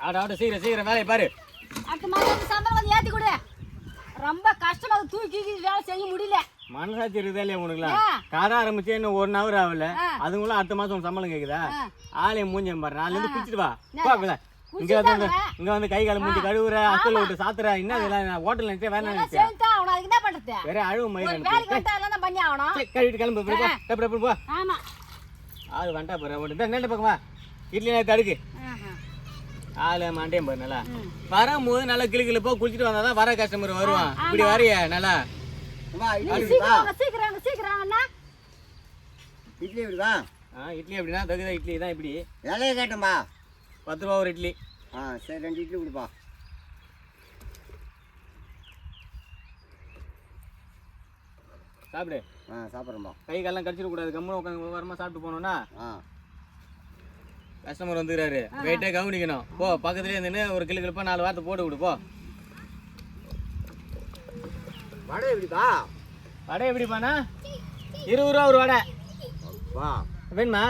ஆட சீக்கிரம் சீக்கிரம் வேலையை பாரு. அடுத்த மாதம் சம்பளம் வந்து ஏற்றி கொடு. ரொம்ப கஷ்டமா தூக்கி வேலை செய்ய முடியல. மனசாட்சி இருக்குதா இல்லையா உனக்குலாம்? கடை ஆரம்பிச்சு இன்னும் 1 hour ஆகல, அதுக்குள்ள அடுத்த மாசம் சம்பளம் கேக்குதா? ஆலயம் மூஞ்சி பாரு, நாளைல இருந்து குடிச்சிட்டு வா. இங்க வந்து கை கால மூஞ்சி கழுவுற, அக்கல் விட்டு சாத்துற, என்ன இதெல்லாம் ஹோட்டல் நினைச்சா வேணாம் நினைச்சா? அதுக்கு என்ன பண்றது? வேற அழுவு மயிர் வேலைக்கு வந்தா எல்லாம் பண்ணி ஆகணும். கழுவிட்டு கிளம்பு போ. ஆமா ஆள் வந்துட்டா பாரு, நெல்ல பக்கமா இட்லி நேரத்தை அடுக்கு. ஆளு மாண்டேன் பாரு, நல்லா வரும்போது நல்லா கிளு போ, குளிச்சுட்டு வந்தாதான் வர கஸ்டமர் வருவான். இப்படி வரைய நல்லா சீக்கிரம் இட்லி எப்படிவா? இட்லி எப்படின்னா தகுதா இட்லி தான். இப்படி வேலையை கேட்டோம்பா. 10 ரூபா ஒரு இட்லி. சரி 2 இட்லி கொடுப்பா. சாப்பிடு. சாப்பிட்றோம்பா. கை காலெல்லாம் கடிச்சிடக்கூடாது, கம்முன்னு உட்காந்து வரமா சாப்பிட்டு போனோம்னா கஸ்டமர் வந்துக்கிறாரு, வெயிட்டே கவனிக்கணும். போ பக்கத்துலேயே இருந்துன்னு ஒரு கிளுப்பா 4 வார்த்தை போட்டு விடு போ. வடை எப்படிப்பா? வடை எப்படிப்பாண்ணா? 20 ரூபா ஒரு வடை. வேணுமா?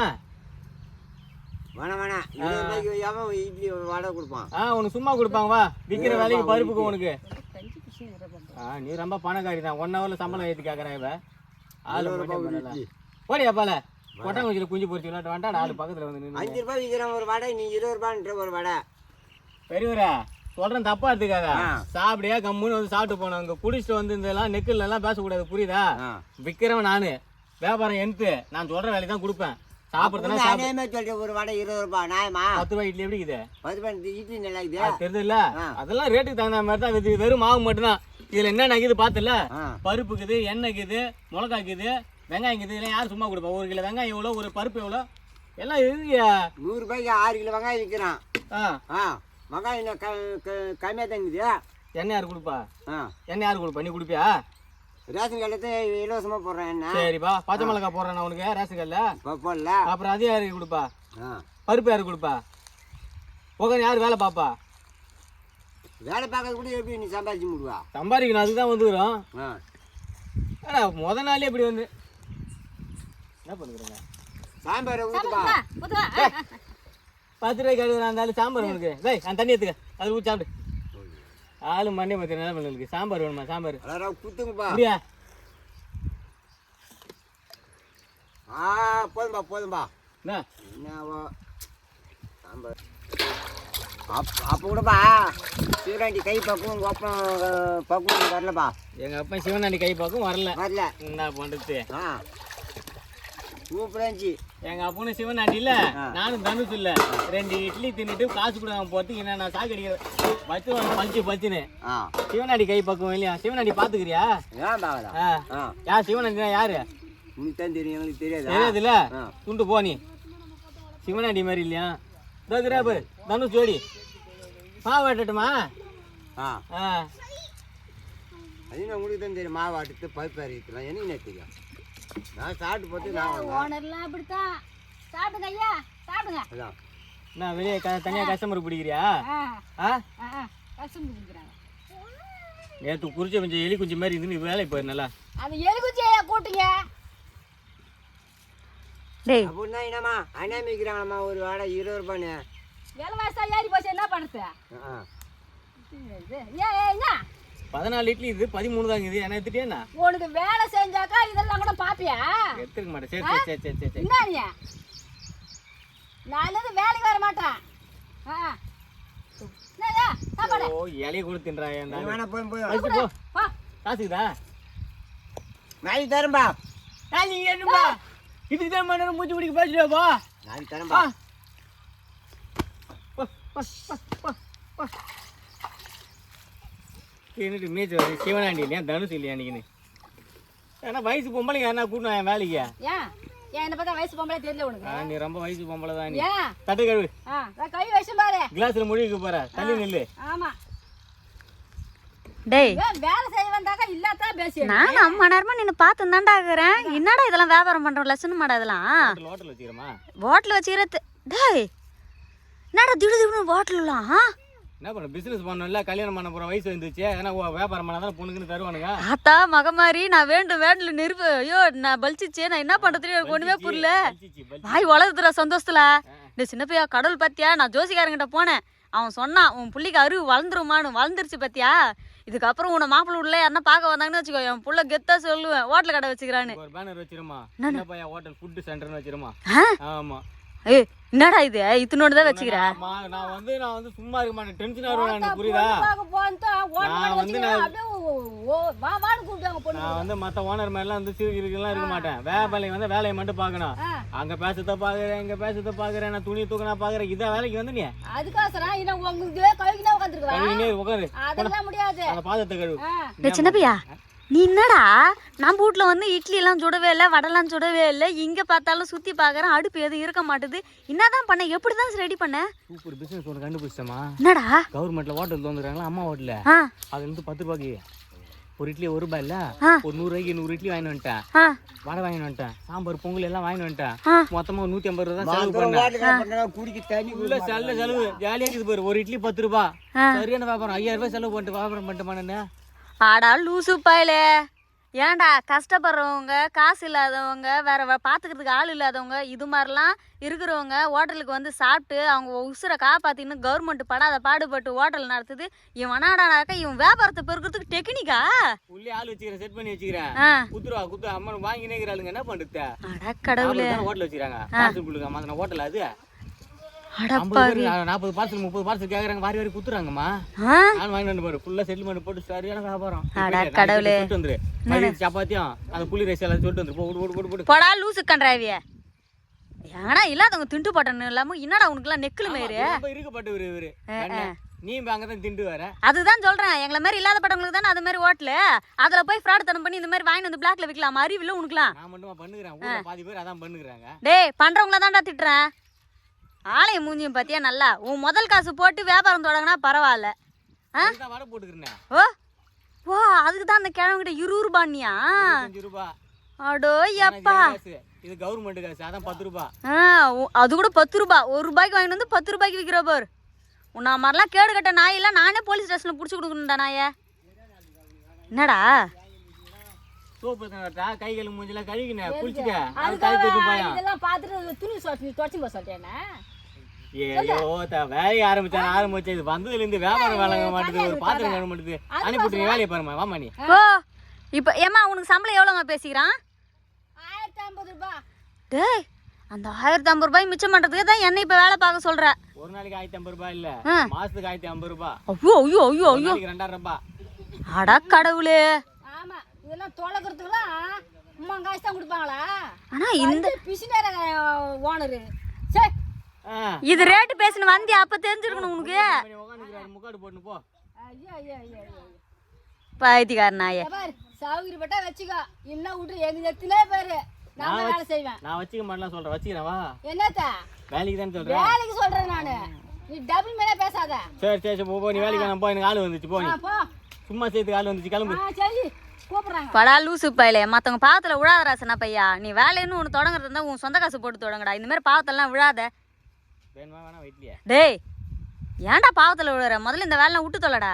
வேணாம் இட்லி வடை கொடுப்பான். உனக்கு சும்மா கொடுப்பாங்க, வா. விற்கிற வேலைக்கு பருப்புக்கு உனக்கு. நீ ரொம்ப பணக்காரி தான். 1 hourல சம்பளம் ஏற்றி கேட்குறேன். இவ ஆளு போடியாப்பால கொட்டாங்குச்சியில் குஞ்சு பொறிச்சு விளாட்டு வேண்டாம். ஆளு பக்கத்தில் வந்து 5 ரூபாய் விற்கிறேன் ஒரு வடை, நீ 20 ரூபான்ற ஒரு வடை. பெரியவரா சொல்றேன், தப்பா எடுத்துக்காத. சாப்பிடியா கம்முன்னு வந்து சாப்பிட்டு போனோம். இங்க குடிச்சிட்டு வந்து இதெல்லாம் நெக்கில் எல்லாம் பேசக்கூடாது, புரியுதா? விற்கிறவன் நானு, வியாபாரம் எனக்கு. நான் சொல்ற வேலைக்கு தான் கொடுப்பேன். சாப்பிடுறதுனா சொல்றேன். ஒரு வடை 20 ரூபாய் நியாயமா? 10 ரூபாய் இட்லி எப்படி இருக்குது? 10 ரூபாய் இட்லி நல்லா இருக்குது. தெரியுது இல்ல? அதெல்லாம் ரேட்டுக்கு தகுந்த மாதிரி தான். இது வெறும் மாவு மட்டும்தான். இதுல என்ன நகுது பாத்துல? பருப்புக்குது, எண்ணெய்க்குது, மிளகாய்க்குது, வெங்காயக்குது. இதெல்லாம் யார் சும்மா கொடுப்பா? 1 கிலோ வெங்காயம் எவ்வளோ, ஒரு பருப்பு எவ்வளோ, எல்லாம் இருக்குயா. 100 ரூபாய்க்கு 6 கிலோ வெங்காயம் விற்கிறான். வெங்காயம் கம்மியாக தங்குது. எண்ணெய் யார் கொடுப்பா? எண்ணெய் யார் கொடுப்பா? நீ கொடுப்பியா? ரேஷன் கடையில இலவசமா போடுறேன். என்ன சரிப்பா, பச்சை மிளகாய் போடுறேன் நான் உனக்கு ரேஷன் கடையில போடல. அப்புறம் அது யாருக்கு கொடுப்பா? பருப்பு யாருக்கு கொடுப்பா? உட்காந்து யார் வேலை பாப்பா? வேலை பார்க்கறது கூட எப்படி நீ சம்பாதிச்சு முடிவா? சம்பாதிக்கணும், அதுதான் வந்துக்கிறோம். முத நாளே இப்படி வந்து என்ன பண்ணுறேங்க? சாம்பார் ஊற்றுப்பா. 10 ரூபாய்க்கு கழுவுறா இருந்தாலும் சாம்பார் உனக்கு. அந்த தண்ணி எடுத்துக்க, அது ஊற்றி சாப்பிடு. ஆளு மண்டே மத்திய என்ன பண்ணுறதுக்கு? சாம்பார் வேணுமா? சாம்பார் குத்துங்கப்பா. அப்படியா? போதும்பா. என்ன சாம்பார் அப்போ கூடப்பா சிவராண்டி கை பக்கம் உங்கள் அப்பா பக்கம் வரலப்பா. எங்கள் அப்பா சிவனாண்டி கை பக்கம் வரல. என்ன பண்ணுறது? சூப்பராக இருந்துச்சு. எங்கள் அப்பனும் சிவனாண்டி இல்லை, நானும் தனுஷ் இல்லை. 2 இட்லி தின்னுட்டு காசு கொடுக்காம போகிறதுக்கு என்ன நான் சாக்கு அடிக்கிறேன் பச்சுன்னு. சிவனாண்டி கை பக்கம் இல்லையா? சிவனாண்டி பார்த்துக்கிறியா? யார் சிவனாண்டினா யாரு? உனக்கு தான் தெரியும், எங்களுக்கு தெரியாதுல்ல. துண்டு போ நீ. சிவனாண்டி மாதிரி இல்லையா? பாரு தனுஷ் ஜோடி. மாவு வெட்டட்டுமா? அது உங்களுக்கு தான் தெரியும். மாவு ஆட்டுட்டு பருப்பு அரைக்கலாம். என்ன தெரியும்? நான் சாப்பிட்டு போட்டு ஓனர்லாம் அப்படித்தான். சாப்பிடுங்க ஐயா, சாப்பிடுங்க. நான் வெளியே தனியாக கஸ்டமர் பிடிக்கிறியா? கஸ்டமர் பிடிக்கிறாங்க. நேற்று குறிச்ச கொஞ்சம் எலி குஞ்சு மாதிரி இருந்து வேலைக்கு போயிரு. நல்லா அது எலி குஞ்சு ஐயா கூட்டுங்க. அப்படின்னா என்னம்மா அனாமிக்கிறாங்கம்மா ஒரு வாடகை 20 ரூபான்னு. விலைவாசி ஏறி போச்சு, என்ன பண்ணுறது? என்ன 14 இட்லி இது 13 தான் இது. என்ன எடுத்துட்டேன்னா உனக்கு வேலை செஞ்சாக்கா இதெல்லாம் கூட பாப்பியா? எடுத்துக்க மாட்டேன். சரி என்ன நீ நான் வேலைக்கு வர மாட்டேன். இலையை கூட தின்றான். போய் காசுக்குதா? நாளைக்கு தரம்பா. நீங்க என்னப்பா இதுக்கு தான் மணி மூச்சு பிடிக்க பேசுறியாப்பா? நாளைக்கு தரம்பா. என்னட்டு மேய்ச்சி வர சிவனாண்டி இல்லையா தனுஷ் இல்லையா அன்னைக்குன்னு? ஏன்னா வயசு பொம்பளைங்க என்ன கூட்டணும் என் வேலைக்கு. என்ன பார்த்தா வயசு பொம்பளை தெரியல உனக்கு? நீ ரொம்ப வயசு பொம்பளை தான். நீ தட்டு கழுவு. கை வயசு பாரு. கிளாஸ்ல முழுகிக்க போற, தள்ளி நில்லு. ஆமா டேய், வேலை செய்ய வந்தாக்கா இல்லாதான் பேசி. நான் 5 மணி நேரமா நின்று பார்த்து தான்டா இருக்கிறேன். என்னடா இதெல்லாம் வியாபாரம் பண்ற லட்சணம் மாடா இதெல்லாம்? ஹோட்டல் வச்சுக்கிறமா? ஹோட்டல் வச்சுக்கிறது. டேய் என்னடா திடீர்னு ஹோட்டல்லாம் என்ன பண்ண? பிசினஸ் பண்ணல, கல்யாணம் பண்ண போற வயசு வந்துச்சு. ஏன்னா வியாபாரம் பண்ணாதான் பொண்ணுக்குன்னு தருவானுங்க. ஆத்தா மகமாரி நான் வேண்டும் நெருப்பு. ஐயோ நான் பலிச்சிச்சே, நான் என்ன பண்றது எனக்கு ஒண்ணுமே புரியல. வாய் வளர்த்துற சந்தோஷத்துல. இந்த சின்ன பையா கடவுள் பாத்தியா? நான் ஜோசிக்காரங்கிட்ட போனேன். அவன் சொன்னான் உன் புள்ளிக்கு அறிவு வளர்ந்துருமான்னு. வளர்ந்துருச்சு பத்தியா? இதுக்கப்புறம் உன்னை மாப்பிள்ளை உள்ள யாருன்னா பார்க்க வந்தாங்கன்னு வச்சுக்கோ, என் புள்ள கெத்தா சொல்லுவேன் ஹோட்டல் கடை வச்சுக்கிறான்னு. ஒரு பேனர் வச்சிருமா, ஹோட்டல் ஃபுட் சென்டர்னு வச்சிருமா. ஆமா. ஏய் என்னடா இது இத்தனோடு தான் வச்சுக்கிற? நான் வந்து சும்மா இருக்க மாட்டேன், டென்ஷன் ஆடுவேன். புரியுதா? நான் வந்து மத்த ஓனர் மாதிரிலாம் வந்து சீர்கிரிக்கெல்லாம் இருக்க மாட்டேன். வேலைக்கு வந்து வேலையை மட்டும் பார்க்கணும். அங்க பேசத்த பாக்குறேன், இங்க பேசத்த பாக்குறேன், நான் துணி தூக்கினா பாக்குறேன். இதான் வேலைக்கு வந்து நீ உட்காரு, அந்த பாதத்தை கழுவு. சின்ன பையா நீ என்னடா நம்ம வீட்டில் வந்து இட்லி எல்லாம் சுடவே இல்லை, வடைலாம் சுடவே இல்லை, இங்கே பார்த்தாலும் சுற்றி பார்க்குறேன் அடுப்பு எதுவும் இருக்க மாட்டுது. என்னதான் பண்ண, எப்படி தான் ரெடி பண்ண? சூப்பர் பிசினஸ் ஒன்று கண்டுபிடிச்சமா. என்னடா? கவர்மெண்ட்ல ஹோட்டல் வந்துடுறாங்களா, அம்மா ஹோட்டல்ல. அது வந்து 10 ரூபாய்க்கு ஒரு இட்லி, 1 ரூபாய் இல்ல, ஒரு 100 ரூபாய்க்கு 100 இட்லி வாங்கி வந்துட்டேன், வடை வாங்கி வந்துட்டேன், சாம்பார் பொங்கல் எல்லாம் வாங்கி வந்துட்டேன். மொத்தமா 150 ரூபா தான் செலவு பண்ணேன். குடிக்க தண்ணி உள்ள செலவு ஜாலியா இருக்குது பாரு. ஒரு இட்லி 10 ரூபாய், சரியான வியாபாரம். 5000 ரூபாய் செலவு பண்ணிட்டு வியாபாரம் பண்ணிட்டு. ஆடா லூசு பாயிலே, ஏன்டா கஷ்டப்படுறவங்க, காசு இல்லாதவங்க, வேற பார்த்துக்கிறதுக்கு ஆள் இல்லாதவங்க, இது மாதிரிலாம் இருக்கிறவங்க ஹோட்டலுக்கு வந்து சாப்பிட்டு அவங்க உசுரை காப்பாத்தின்னு கவர்மெண்ட் படாத பாடுபட்டு ஹோட்டல் நடத்துது. இவன் அனாடானாக்கா இவன் வியாபாரத்தை பெருக்கிறதுக்கு டெக்னிக்கா உள்ளே ஆள் வச்சுக்கிறேன், செட் பண்ணி வச்சுக்கிறேன். குத்துருவா குத்து அம்மா வாங்கி நேக்கிறாளுங்க, என்ன பண்ணுறது? அட கடவுளே, ஹோட்டல் வச்சுக்கிறாங்க. பார்சல் கொடுங்க ஹோட்டல். அது 40 பார்சல் 30 பார்சல் கேக்குறாங்க, வாரி வாரி குத்துறாங்கம்மா. நான் வாங்கி வந்து பாரு, ஃபுல்லா செட்டில்மெண்ட் போட்டு சரியான வியாபாரம். கடவுளே, வந்துரு சப்பாத்தியும் அந்த புளி ரைஸ் எல்லாம் சொல்லிட்டு வந்துரு. போடு போடா லூசு கன்றாவிய. ஏன்னா இல்லாதவங்க திண்டு போட்டன்னு இல்லாம என்னடா உனக்கு எல்லாம் நெக்குல மேரு இருக்கப்பட்டு இவரு. நீ அங்கதான் திண்டு வர. அதுதான் சொல்றேன், எங்களை மாதிரி இல்லாதப்பட்டவங்களுக்கு தானே அது மாதிரி ஹோட்டலு. அதுல போய் ஃப்ராட் தனம் பண்ணி இந்த மாதிரி வாங்கி வந்து பிளாக்ல விற்கலாம். அறிவில்ல உனக்குலாம்? நான் மட்டுமா பண்ணுகிறேன், பாதி பேர் அதான் பண்ணுகிறாங்க. டேய் பண்றவங்கள தான்டா திட்டுறேன். ஆலயம் மூஞ்சியும் பாத்தியா நல்லா. உன் முதல் காசு போட்டு வியாபாரம் தொடங்கினா பரவாயில்ல. வடை போட்டுக்கிறேன். ஓ ஓ அதுக்கு தான் அந்த கிழவங்கிட்ட 20 ரூபாய்னியா? 25 ரூபாய். அடோ எப்பா, இது கவர்மெண்ட் காசு, அதான் 10 ரூபாய். அது கூட 10 ரூபாய். 1 ரூபாய்க்கு வாங்கிட்டு வந்து 10 ரூபாய்க்கு விற்கிற பாரு. உன்ன மாதிரிலாம் கேடு கட்ட நாயெல்லாம் நானே போலீஸ் ஸ்டேஷன்ல புடிச்சு கொடுக்கணும்டா நாய. என்னடா சோப்பு கைகள் மூஞ்சில கழுகினேன், குளிச்சுக்க. இதெல்லாம் பார்த்துட்டு துணி துவைச்சு போக சொல்லிட்டேன்னா வேலையை ஆரம்பிச்சேன். இது வந்ததுல இருந்து வியாபாரம் வழங்க மாட்டேது, ஒரு பாத்திரம் கழுவ மாட்டேது. அனுப்பிட்டு வேலையை பாருமா, வாமா நீ. ஓ இப்ப ஏமா உனக்கு சம்பளம் எவ்வளோங்க பேசிக்கிறான்? 1050 ரூபாய். டேய் அந்த 1050 ரூபாய் மிச்சம் பண்றதுக்கு தான் என்ன இப்ப வேலை பார்க்க சொல்ற? ஒரு நாளைக்கு 1050 ரூபாய் இல்ல, மாசத்துக்கு 1050 ரூபாய். ஐயோ ஐயோ ஐயோ ஐயோ, 2000 ரூபாய். அட கடவுளே. ஆமா, இதெல்லாம் தொலைக்கிறதுக்குலாம் அம்மா காசு தான் கொடுப்பாங்களா? ஆனா இந்த பிசினேர ஓனரு சே இது ரேட் பேசின வந்தி அப்ப தெரிஞ்சிருக்கணும் உனக்கு. முக்காடு போட்டு போ. ஐயோ ஐயோ ஐயோ பாய்த்திக்கார நாயே. பாரு சௌகரியப்பட்டா வச்சுக்கோ, இன்னும் விட்டு எங்க எத்திலே பாரு. நான் வேலை செய்வேன். நான் வச்சுக்க மாட்டேன் சொல்றேன், வச்சுக்கிறேன் வா. என்னத்த வேலைக்கு தான் சொல்றேன். வேலைக்கு சொல்றேன் நானு, நீ டபுள் மேலே பேசாத. சரி சரி போ, நீ வேலைக்கு நான் போ. எனக்கு ஆளு வந்துச்சு, போ நீ. சும்மா சேர்த்து ஆளு வந்துச்சு, கிளம்பு. சரி கூப்பிடுறாங்க. படா லூசு பையிலே, மற்றவங்க பாவத்தில் விழாத ராசனா பையா. நீ வேலைன்னு ஒன்று தொடங்குறது இருந்தால் உன் சொந்த காசு போட்டு தொடங்கடா. இந்த மாதிரி பாவத்தெல்லாம் விழாத. வேணுமா வேணா வீட்லயே. டேய் ஏன்டா பாவத்தில் விழுற? முதல்ல இந்த வேலை விட்டு தொலைடா.